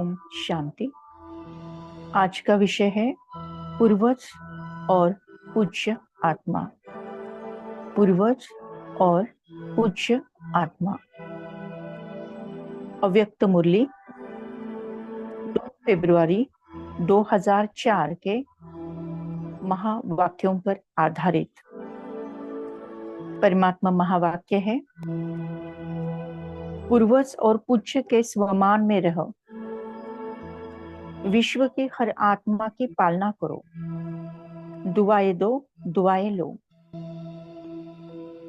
ओम शांति। आज का विषय है पूर्वज और पूज्य आत्मा। पूर्वज और पूज्य आत्मा। अव्यक्त मुरली 2 फरवरी 2004 के महावाक्यों पर आधारित। परमात्मा महावाक्य है, पूर्वज और पूज्य के स्वमान में रहो, विश्व की हर आत्मा की पालना करो, दुआएं दो, दुआएं लो।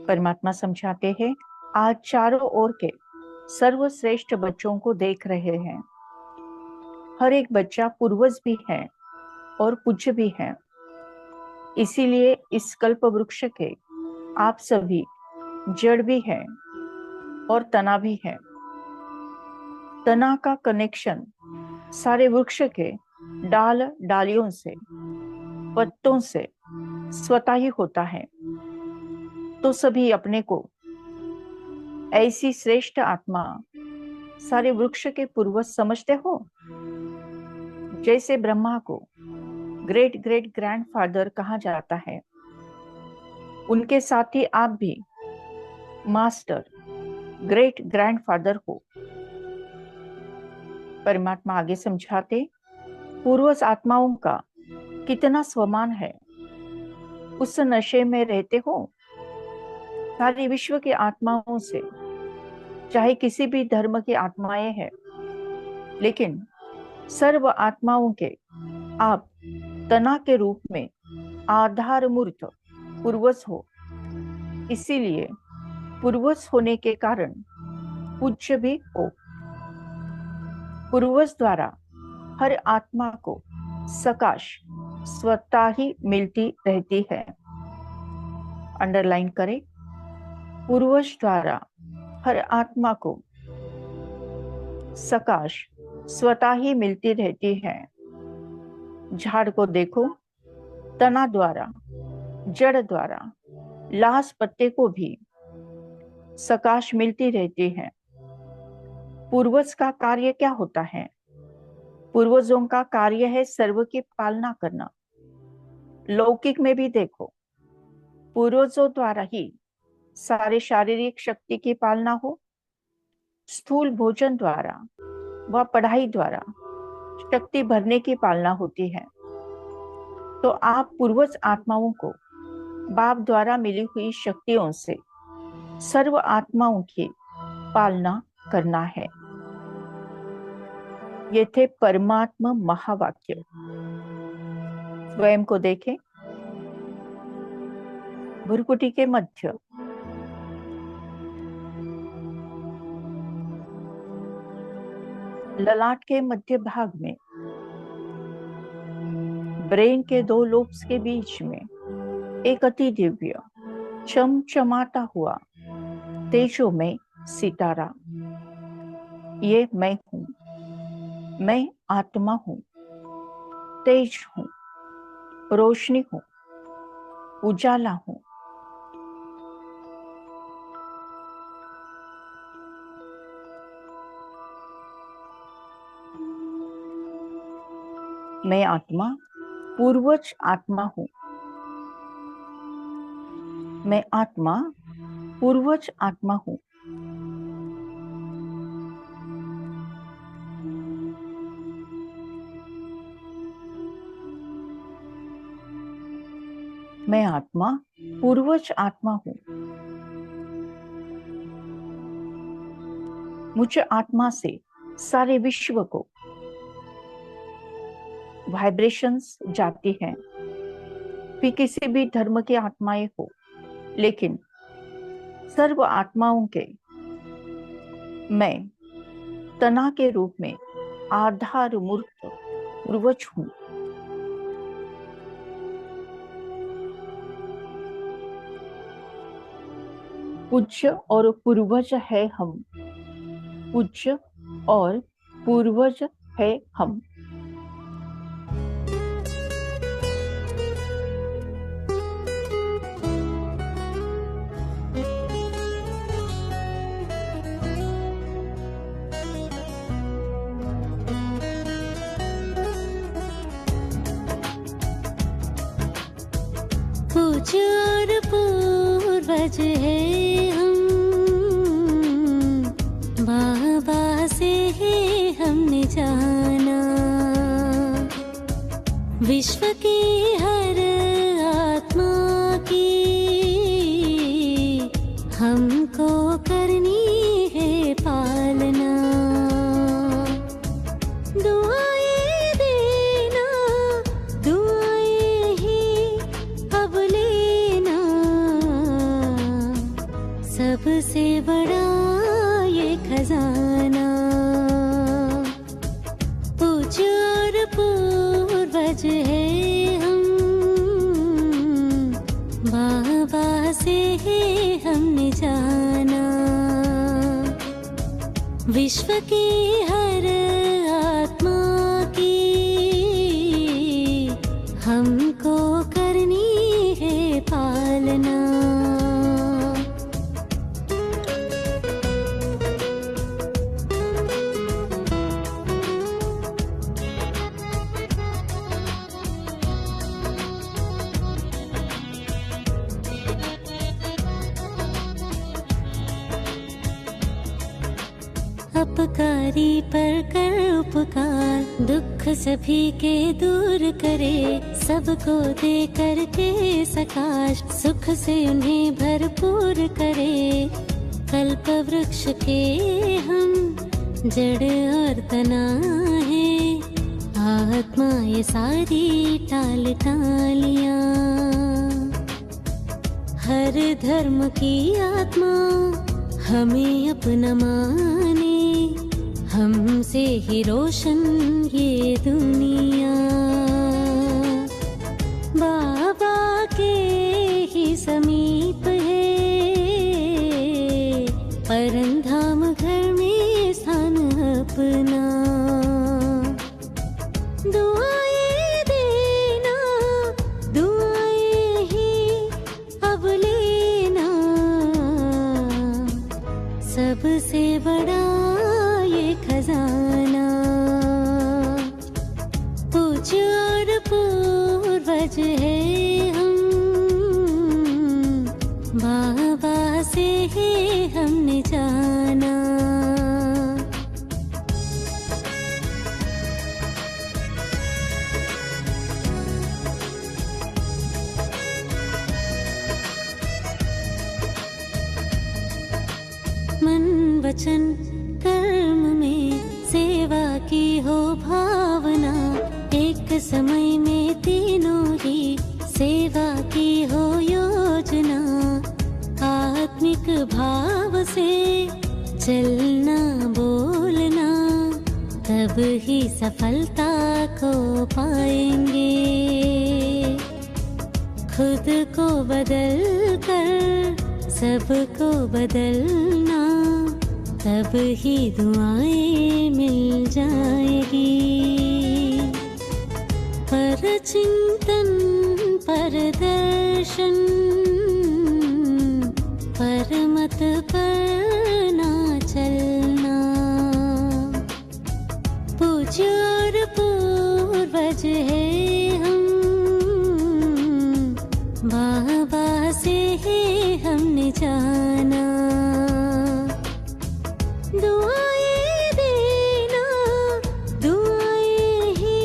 परमात्मा समझाते हैं, आज चारों ओर के सर्वश्रेष्ठ बच्चों को देख रहे हैं। हर एक बच्चा पूर्वज भी है और पूज्य भी है। इसीलिए इस कल्प वृक्ष के आप सभी जड़ भी हैं और तना भी है। तना का कनेक्शन सारे वृक्ष के डाल डालियों से, पत्तों से स्वतः ही होता है। तो सभी अपने को ऐसी श्रेष्ठ आत्मा सारे वृक्ष के पूर्वज समझते हो। जैसे ब्रह्मा को ग्रेट ग्रेट ग्रैंडफादर कहा जाता है, उनके साथ ही आप भी मास्टर ग्रेट ग्रैंडफादर हो। परमात्मा आगे समझाते, पूर्वज आत्माओं का कितना स्वमान है, उस नशे में रहते हो। सारे विश्व की आत्माओं से, चाहे किसी भी धर्म की आत्माएं हैं, लेकिन सर्व आत्माओं के आप तना के रूप में आधार मूर्त पूर्वज हो। इसीलिए पूर्वज होने के कारण पूज्य भी हो। पूर्वज द्वारा हर आत्मा को सकाश स्वतः ही मिलती रहती है। अंडरलाइन करें, पूर्वज द्वारा हर आत्मा को सकाश स्वतः ही मिलती रहती है। झाड़ को देखो, तना द्वारा, जड़ द्वारा, लाश पत्ते को भी सकाश मिलती रहती है। पूर्वज का कार्य क्या होता है? पूर्वजों का कार्य है सर्व की पालना करना। लौकिक में भी देखो, पूर्वजों द्वारा ही सारे शारीरिक शक्ति की पालना हो, स्थूल भोजन द्वारा व पढ़ाई द्वारा शक्ति भरने की पालना होती है। तो आप पूर्वज आत्माओं को बाप द्वारा मिली हुई शक्तियों से सर्व आत्माओं की पालना करना है। ये थे परमात्मा महावाक्य। स्वयं को देखें, भ्रुकुटी के मध्य ललाट के मध्य भाग में, ब्रेन के 2 लोब्स के बीच में एक अति दिव्य चमचमाता हुआ तेजोमय सितारा। ये मैं हूं, मैं आत्मा हूं, तेज हूं, रोशनी हूं, उजाला हूं। मैं आत्मा पूर्वज आत्मा हूं। मैं आत्मा पूर्वज आत्मा हूं। मैं आत्मा पूर्वज आत्मा हूं। मुझ आत्मा से सारे विश्व को वाइब्रेशंस जाती हैं। फिर किसी भी धर्म की आत्माएं हो, लेकिन सर्व आत्माओं के मैं तना के रूप में आधार मूर्त पूर्वज हूं। पूज्य और पूर्वज है हम। पूज्य और पूर्वज है हम। पूज्य और पूर्वज है हम, बाबा से ही हमने जाना। विश्व की हर आत्मा की हमको करनी है पालना। दुआएं देना, दुआएं ही अब लेना, सबसे बड़ा ये खजाना। पूज्य और पूर्वज है हम, बाबा से ही हमने जाना। विश्व की हर आत्मा की हमको करनी है पालना। अपकारी पर कर उपकार, दुख सभी के दूर करे। सबको दे करके सकाश, सुख से उन्हें भरपूर करे। कल्प वृक्ष के हम जड़ और तना है, आत्मा ये सारी टाल टालियां। हर धर्म की आत्मा हमें अपना माने, हमसे ही रोशन ये दुनिया। बाबा के ही समीप है, परमधाम घर में स्थान अपना। दुआएं देना, दुआएं ही अब लेना, सबसे बड़ा ये खजाना। पूज्य और पूर्वज है हम, बाबा से ही हमने जाना। मन वचन कर्म में सेवा की हो भावना, एक समय में तीनों ही सेवा की हो योजना। आत्मिक भाव से चलना बोलना, तब ही सफलता को पाएंगे। खुद को बदल कर सबको बदलना, तब ही दुआएं मिल जाएगी। पर चिंतन पर दर्शन, पर मत पर ना चलना। पूज्य और पूर्वज है हम, बाबा से ही हमने जाना। दुआएं देना, दुआएं ही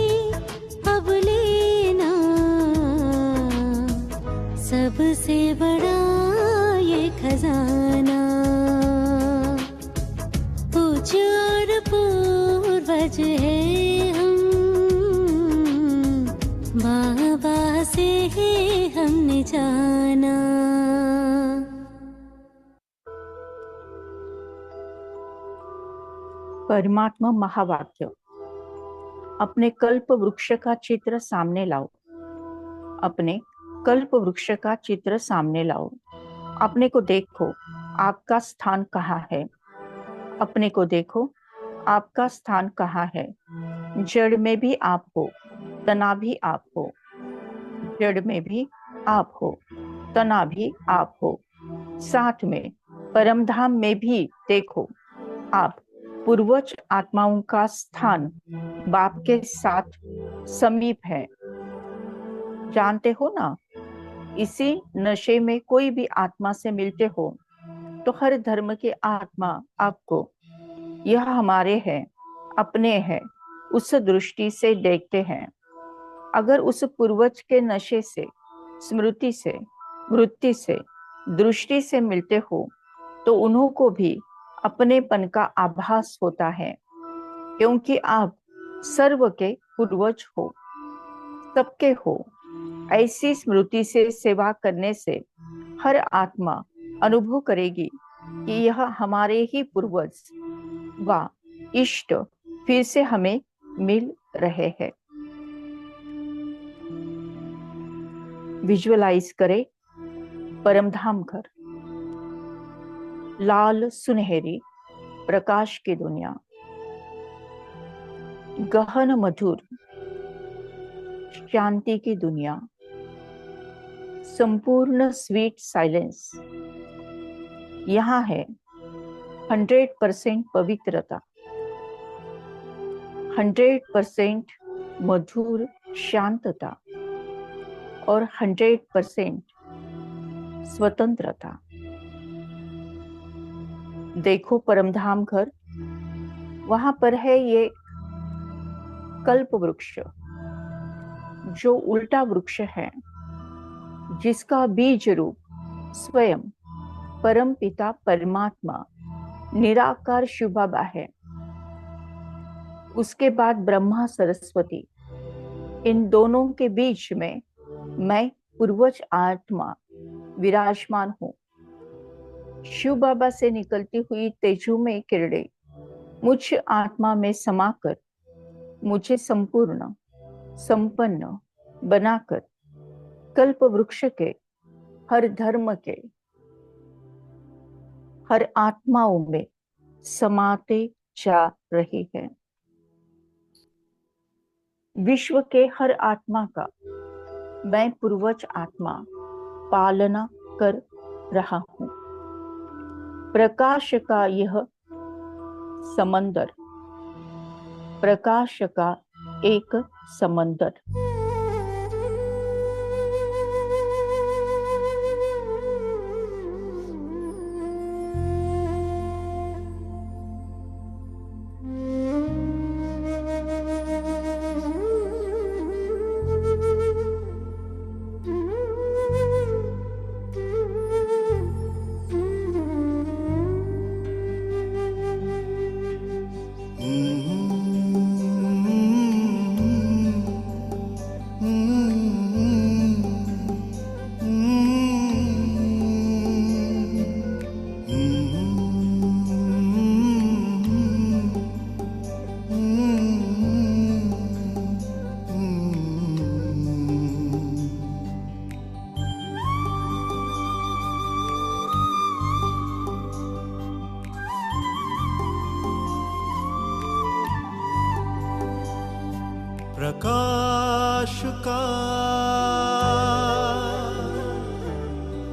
अब लेना, सबसे बड़ा ये खजाना। पूज्य और पूर्वज है हम, बाबा से ही हमने जाना। परमात्मा महावाक्य। अपने कल्प वृक्ष का चित्र सामने लाओ, अपने कल्प वृक्ष का चित्र सामने लाओ। अपने को देखो, आपका स्थान कहाँ है। अपने को देखो, आपका स्थान कहाँ है। जड़ में भी आप हो, तना भी आप हो। जड़ में भी आप हो, तना भी आप हो। साथ में परमधाम में भी देखो, आप पूर्वज आत्माओं का स्थान बाप के साथ समीप है। जानते हो ना, इसी नशे में कोई भी आत्मा से मिलते हो तो हर धर्म के आत्मा आपको यह हमारे हैं, अपने हैं, उस दृष्टि से देखते हैं। अगर उस पूर्वज के नशे से, स्मृति से, वृत्ति से, दृष्टि से मिलते हो तो उन्हों को भी अपनेपन का आभास होता है, क्योंकि आप सर्व के पूर्वज हो, सबके हो। ऐसी स्मृति से सेवा करने से हर आत्मा अनुभव करेगी कि यह हमारे ही पूर्वज व इष्ट फिर से हमें मिल रहे हैं। विजुअलाइज करें परमधाम घर, लाल सुनहरी प्रकाश की दुनिया, गहन मधुर शांति की दुनिया, संपूर्ण स्वीट साइलेंस। यहाँ है 100% पवित्रता, 100% मधुर शांतता और 100% स्वतंत्रता। देखो परमधाम घर, वहां पर है ये कल्प वृक्ष, जो उल्टा वृक्ष है, जिसका बीज रूप स्वयं परम पिता परमात्मा निराकार शिव बाबा है। उसके बाद ब्रह्मा सरस्वती, इन दोनों के बीच में मैं पूर्वज आत्मा विराजमान हूँ। शिव बाबा से निकलती हुई तेजोमय किरणें मुझ आत्मा में समाकर मुझे संपूर्ण संपन्न बनाकर कल्प वृक्ष के हर धर्म के हर आत्माओं में समाते जा रही है। विश्व के हर आत्मा का मैं पूर्वज आत्मा पालना कर रहा हूं। प्रकाश का यह समंदर, प्रकाश का एक समंदर,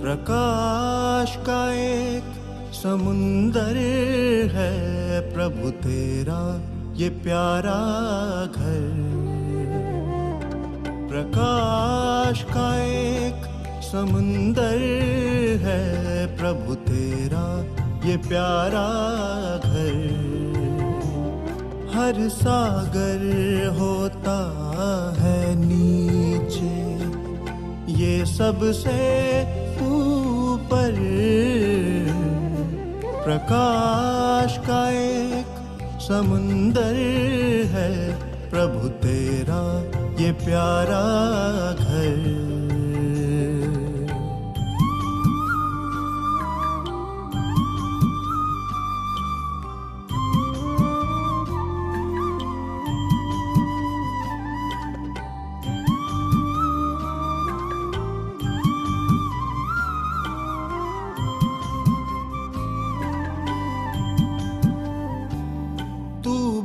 प्रकाश का एक समुंदर है प्रभु तेरा ये प्यारा घर। प्रकाश का एक समुंदर है प्रभु तेरा ये प्यारा घर। हर सागर होता है नीचे, ये सबसे ऊपर। प्रकाश का एक समुंदर है प्रभु तेरा ये प्यारा घर।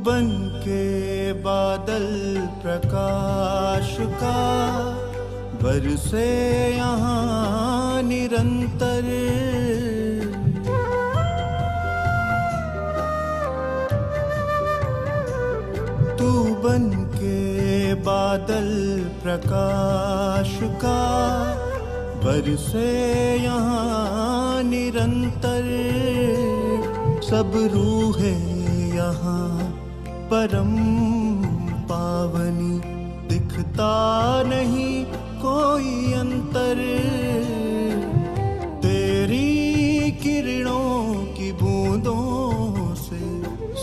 बन के बादल प्रकाश का बरसे यहाँ निरंतर। तू बन के बादल प्रकाश का बरसे यहाँ निरंतर, सब रूहें यहाँ परम पावनी, दिखता नहीं कोई अंतर। तेरी किरणों की बूंदों से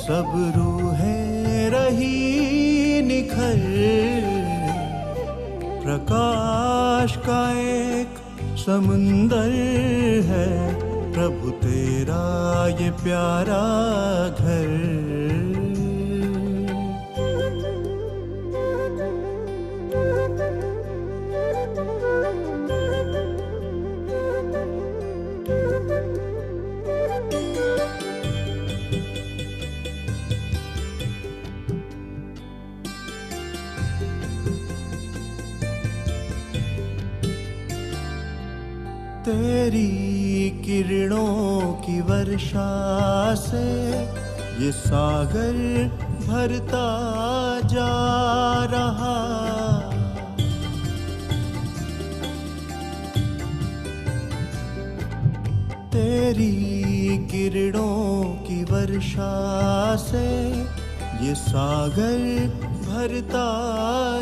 सब रूहें रही निखर, प्रकाश का एक समुंदर है प्रभु तेरा ये प्यारा घर। तेरी किरणों की वर्षा से ये सागर भरता जा रहा, तेरी किरणों की वर्षा से ये सागर भरता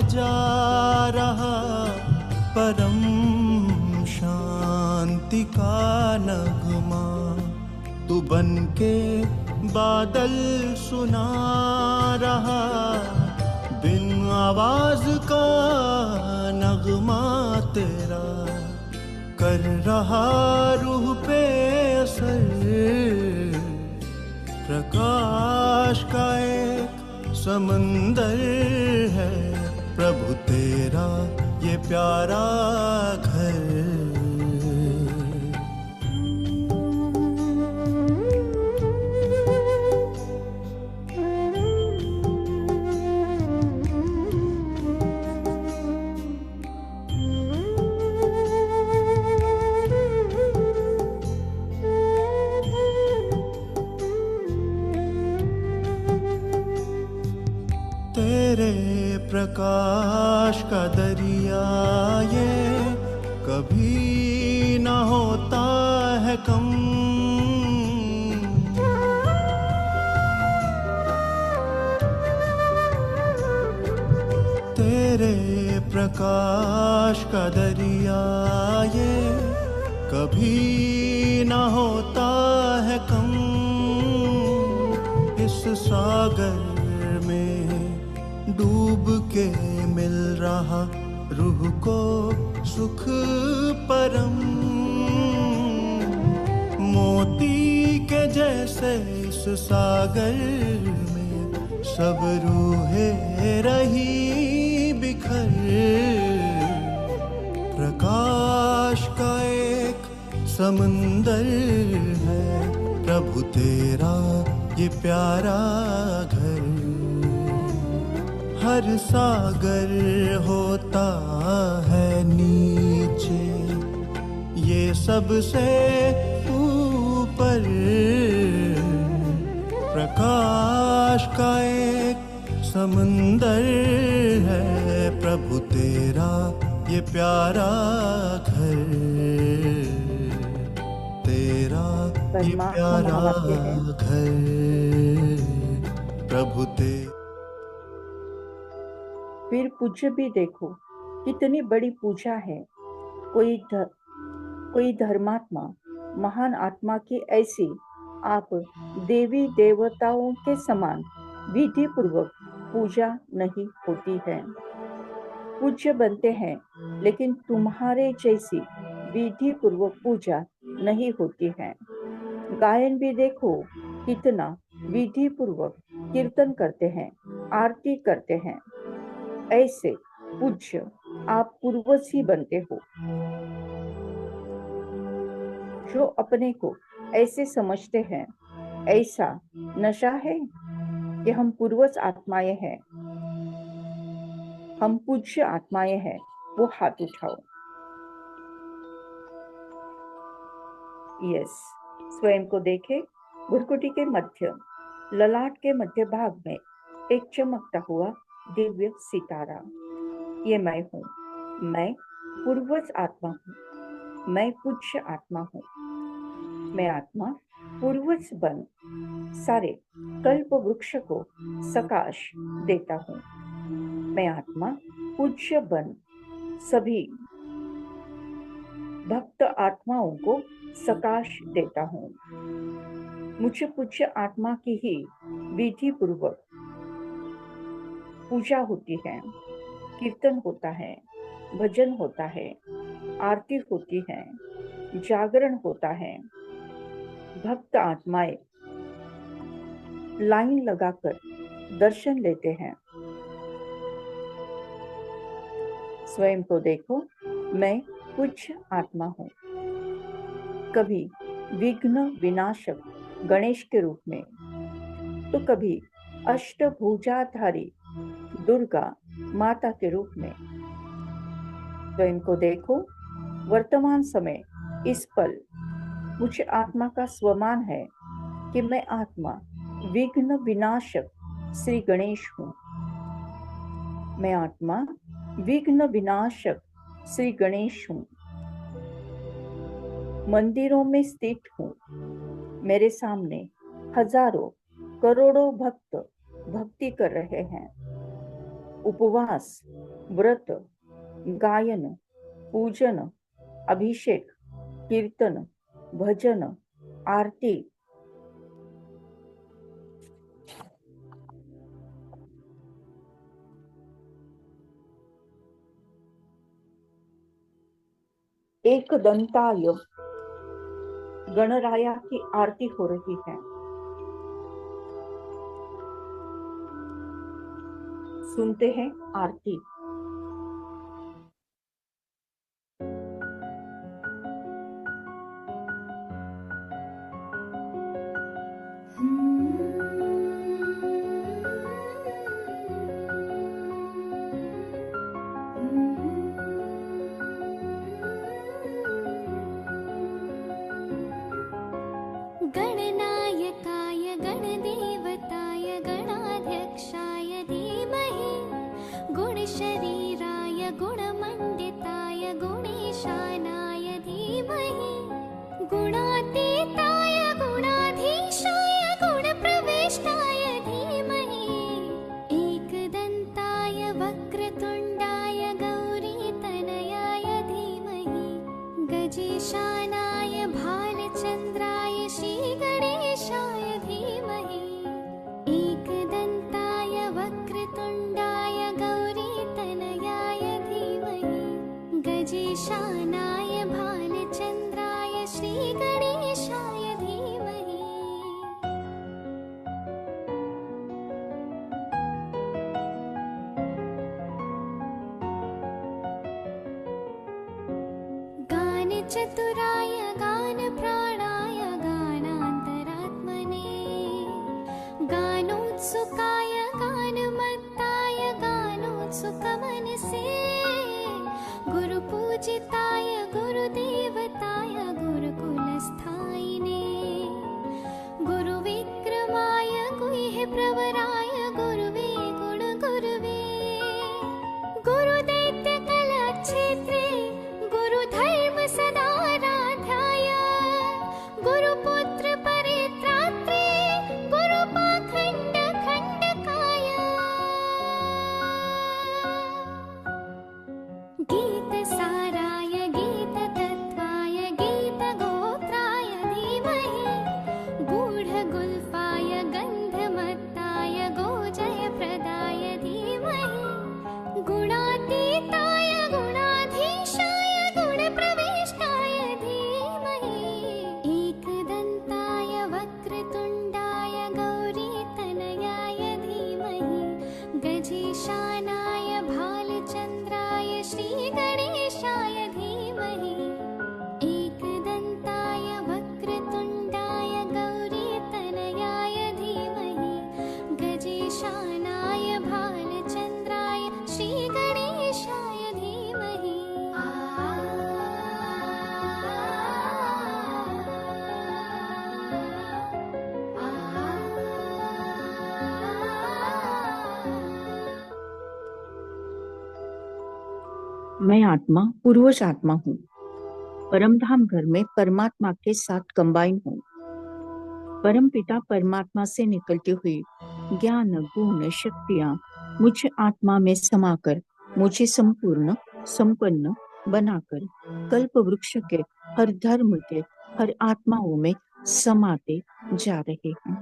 जा रहा, परम शांति का नगमा तू बन के बादल सुना रहा, बिन आवाज का नगमा तेरा कर रहा रूह पे असर, प्रकाश का एक समंदर है प्रभु तेरा ये प्यारा घर। तेरे प्रकाश का दरिया ये कभी न होता है कम, तेरे प्रकाश का दरिया ये कभी न होता है कम, इस सागर डूब के मिल रहा रूह को सुख परम, मोती के जैसे इस सागर में सब रूहें रही बिखर, प्रकाश का एक समंदर है प्रभु तेरा ये प्यारा घर। हर सागर होता है नीचे, ये सबसे ऊपर, प्रकाश का एक समंदर है प्रभु तेरा ये प्यारा घर, तेरा ये प्यारा घर प्रभु तेरा। फिर पूज्य भी देखो कितनी बड़ी पूजा है, कोई धर्मात्मा महान आत्मा की ऐसी आप देवी देवताओं के समान विधि पूर्वक पूजा नहीं होती है। पूज्य बनते हैं लेकिन तुम्हारे जैसी विधि पूर्वक पूजा नहीं होती है। गायन भी देखो कितना विधि पूर्वक कीर्तन करते हैं, आरती करते हैं। ऐसे पूज्य आप पूर्वज ही बनते हो। जो अपने को ऐसे समझते हैं, ऐसा नशा है कि हम पूर्वज आत्माएं हैं, हम पूज्य आत्माएं हैं, वो हाथ उठाओ। यस, स्वयं को देखे। भुरकुटी के मध्य ललाट के मध्य भाग में एक चमकता हुआ दिव्य सितारा, ये मैं हूँ। मैं पूर्वज आत्मा हूँ। मैं पूज्य आत्मा हूँ। मैं आत्मा पूर्वज बन सारे कल्प वृक्ष को सकाश देता हूँ। मैं आत्मा पूज्य बन सभी भक्त आत्माओं को सकाश देता हूँ। मुझे पूज्य आत्मा की ही विधि पूर्वक पूजा होती है, कीर्तन होता है, भजन होता है, आरती होती है, जागरण होता है। भक्त आत्माएं लाइन लगाकर दर्शन लेते हैं। स्वयं को देखो, मैं पूज्य आत्मा हूँ। कभी विघ्न विनाशक गणेश के रूप में, तो कभी अष्टभुजाधारी दुर्गा माता के रूप में। स्वयं को देखो, वर्तमान समय इस पल मुझे आत्मा का स्वमान है कि मैं आत्मा विघ्न विनाशक श्री गणेश हूँ। मैं आत्मा विघ्न विनाशक श्री गणेश हूँ। मंदिरों में स्थित हूँ। मेरे सामने हजारों करोड़ों भक्त भक्ति कर रहे हैं। उपवास, व्रत, गायन, पूजन, अभिषेक, कीर्तन, भजन, आरती, एक दंताय गणराया की आरती हो रही है। सुनते हैं आरती। गणनायकाय गणदेवताय गणाध्यक्षाय धीमहि गुणशरीराय गुणमण्डिताय गुणेशानाय धीमहि गुणातीताय गुणाधीशाय गुणप्रविष्टाय धीमहि एकदन्ताय वक्रतुण्डाय गौरीतनयाय धीमहि गजेशानाय भालचन्द्राय श्रीगणेशाय धीमहि एकदन्ताय वक्रतुण्डाय गौरीतनयाय धीमहि गजेशानाय भालचन्द्राय श्रीगणेशाय धीमहि गानचतुराय गानप्राणाय गानान्तरात्मने गानोत्सुकाय गानमत्ताय गानोत्सुकमनसे गुरुपूजिताय गुरुदेवताय गुरुकुलस्थायिने गुरुविक्रमाय गुह्यप्रवराय गुरुवे गुणगुरुवे गुरुदैत्यकलाक्षेत्रे गुरुधर्म सदाराध्याय गुरुपुत्र परित्रात्रे गुरुपाखण्ड खण्डकाय गीतसाराय गीततत्त्वाय गीतगोत्राय धीमहि गूढगुल्फाय गन्धमत्ताय गोजयप्रदाय धीमहि गुणातीताय गुणाधीशाय गुणप्रविष्टाय धीमहि एकदन्ताय वक्रतुण्डाय गौरीतनयाय धीमहि गजेशानाय भालचन्द्राय श्रीगणेशाय धीमहि एकदन्ताय वक्रतुण्डाय गौरीतनयाय धीमहि गजेशानाय भालचन्द्राय श्रीगणेशाय धीमहि मैं आत्मा पूर्वज आत्मा हूँ। परमधाम घर में परमात्मा के साथ कंबाइन हूँ। परम पिता परमात्मा से निकलती हुई ज्ञान गुण शक्तियां मुझ आत्मा में समाकर मुझे संपूर्ण संपन्न बनाकर कल्प वृक्ष के हर धर्म के हर आत्माओं में समाते जा रहे हैं।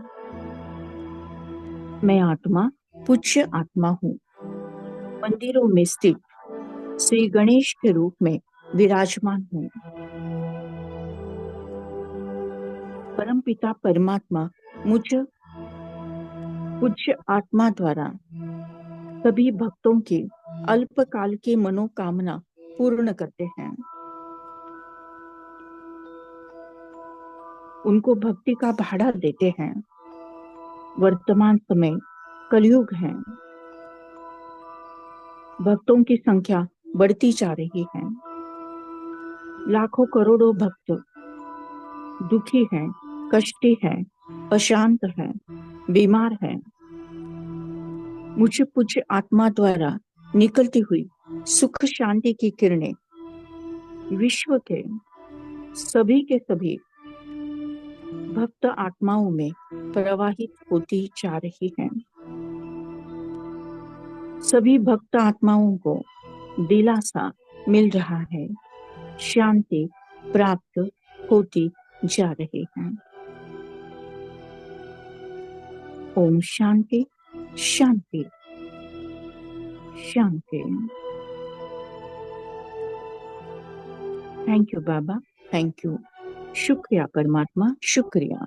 मैं आत्मा पूज्य आत्मा हूँ। मंदिरों में स्थित श्री गणेश के रूप में विराजमान हूँ। परमपिता परमात्मा मुझ पूज्य आत्मा द्वारा सभी भक्तों की अल्पकाल की मनोकामना पूर्ण करते हैं। उनको भक्ति का भाड़ा देते हैं। वर्तमान समय कलयुग है। भक्तों की संख्या बढ़ती जा रही है। लाखों करोड़ों भक्त दुखी हैं, कष्टी हैं, अशांत हैं, बीमार हैं। मुझे पूज्य आत्मा द्वारा निकलती हुई सुख शांति की किरणें विश्व के सभी भक्त आत्माओं में प्रवाहित होती जा रही हैं। सभी भक्त आत्माओं को दिलासा मिल रहा है, शांति प्राप्त होती जा रही है। ओम शांति शांति शांति। थैंक यू बाबा, थैंक यू। शुक्रिया परमात्मा, शुक्रिया।